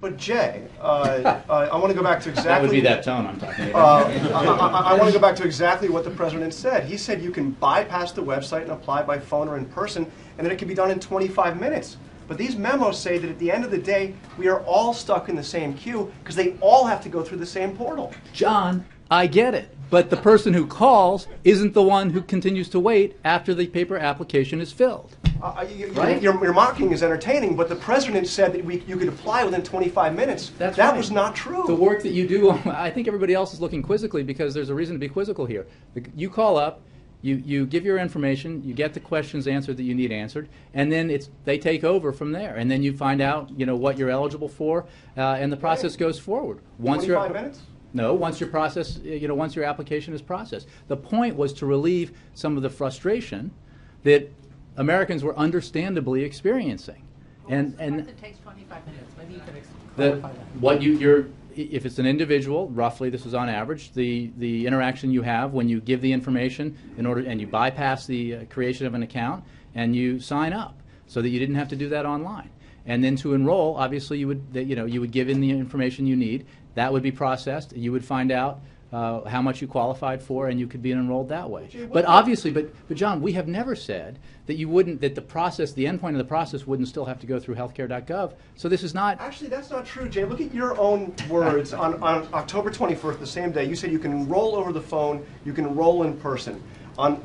But Jay, I want to go back to exactly... That would be that tone I'm talking about. I want to go back to exactly what the president said. He said you can bypass the website and apply by phone or in person, and that it can be done in 25 minutes. But these memos say that at the end of the day, we are all stuck in the same queue because they all have to go through the same portal. John, I get it. But the person who calls isn't the one who continues to wait after the paper application is filled. Right? Your mocking is entertaining, but the president said that you could apply within 25 minutes. That right. Was not true. The work that you do, I think everybody else is looking quizzically because there's a reason to be quizzical here. You call up, you give your information, you get the questions answered that you need answered, and then they take over from there. And then you find out what you're eligible for, and the process goes forward. 25 minutes? No, once your process, once your application is processed. The point was to relieve some of the frustration that Americans were understandably experiencing. And it takes 25 minutes. Maybe you could clarify that. If it's an individual, roughly, this is on average, the interaction you have when you give the information and you bypass the creation of an account and you sign up so that you didn't have to do that online. And then to enroll, obviously you would give in the information you need. That would be processed. You would find out how much you qualified for, and you could be enrolled that way. But obviously, but John, we have never said that you wouldn't, that the endpoint of the process wouldn't still have to go through healthcare.gov. So this is not. Actually, that's not true, Jay. Look at your own words. on October 24th, the same day, you said you can enroll over the phone, you can enroll in person. On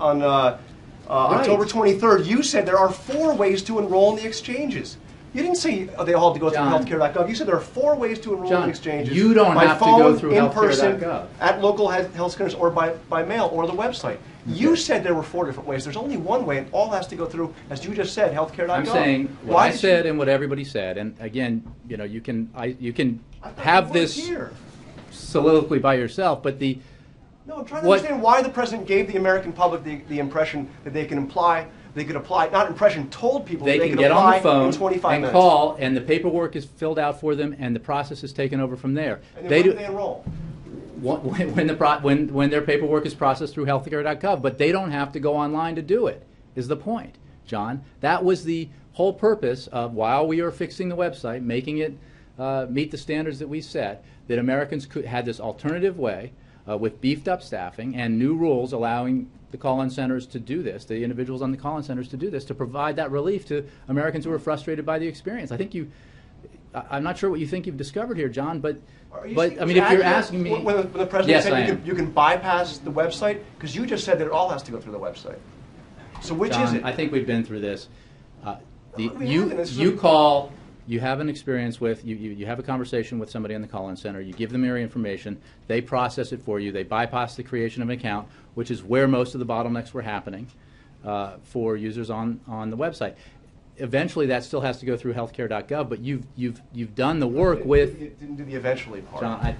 October 23rd, you said there are 4 ways to enroll in the exchanges. You didn't say they all have to go through healthcare.gov. You said there are 4 ways to enroll in exchanges. You don't by have phone, to go through in person, healthcare.gov. at local health centers, or by mail, or the website. Okay. You said there were 4 different ways. There's only one way, and all has to go through, as you just said, healthcare.gov. I'm saying what I said and what everybody said. And again, you can have this soliloquy by yourself, but the. No, I'm trying to understand why the president gave the American public the impression that they can apply. They could apply, not impression, told people they can get apply on the phone in 25 and minutes. Call, and the paperwork is filled out for them, and the process is taken over from there. And then when do they enroll? When their paperwork is processed through healthcare.gov, but they don't have to go online to do it, is the point, John. That was the whole purpose of, while we were fixing the website, making it meet the standards that we set, that Americans had this alternative way with beefed up staffing and new rules allowing the call-in centers to do this, the individuals on the call-in centers to do this, to provide that relief to Americans who are frustrated by the experience. I think I'm not sure what you think you've discovered here, John, but I mean, if you're asking me... When the president said you can bypass the website, because you just said that it all has to go through the website. So which John, is it? I think we've been through this. You call... You have an experience with, you have a conversation with somebody on the call-in center, you give them your information, they process it for you, they bypass the creation of an account, which is where most of the bottlenecks were happening for users on the website. Eventually that still has to go through healthcare.gov, but you've done the work with... You didn't do the eventually part. John,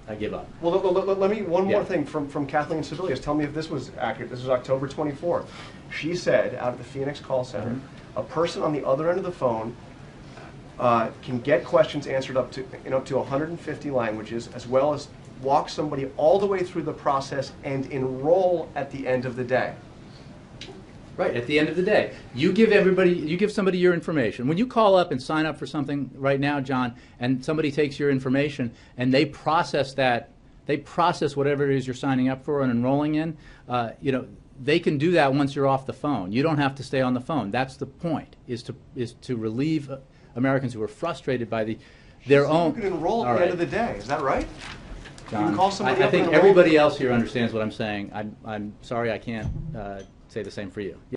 I give up. Well, let me, one more thing from Kathleen Sebelius. Tell me if this was accurate. This was October 24th. She said, out of the Phoenix call center, a person on the other end of the phone can get questions answered up to 150 languages, as well as walk somebody all the way through the process and enroll at the end of the day. Right, at the end of the day. You give somebody your information. When you call up and sign up for something right now, John, and somebody takes your information and they process whatever it is you're signing up for and enrolling in, they can do that once you're off the phone. You don't have to stay on the phone. That's the point, is to relieve Americans who are frustrated by their own... You can enroll at the end of the day. Is that right? John, you can call somebody I think everybody else here understands what I'm saying. I'm sorry I can't say the same for you.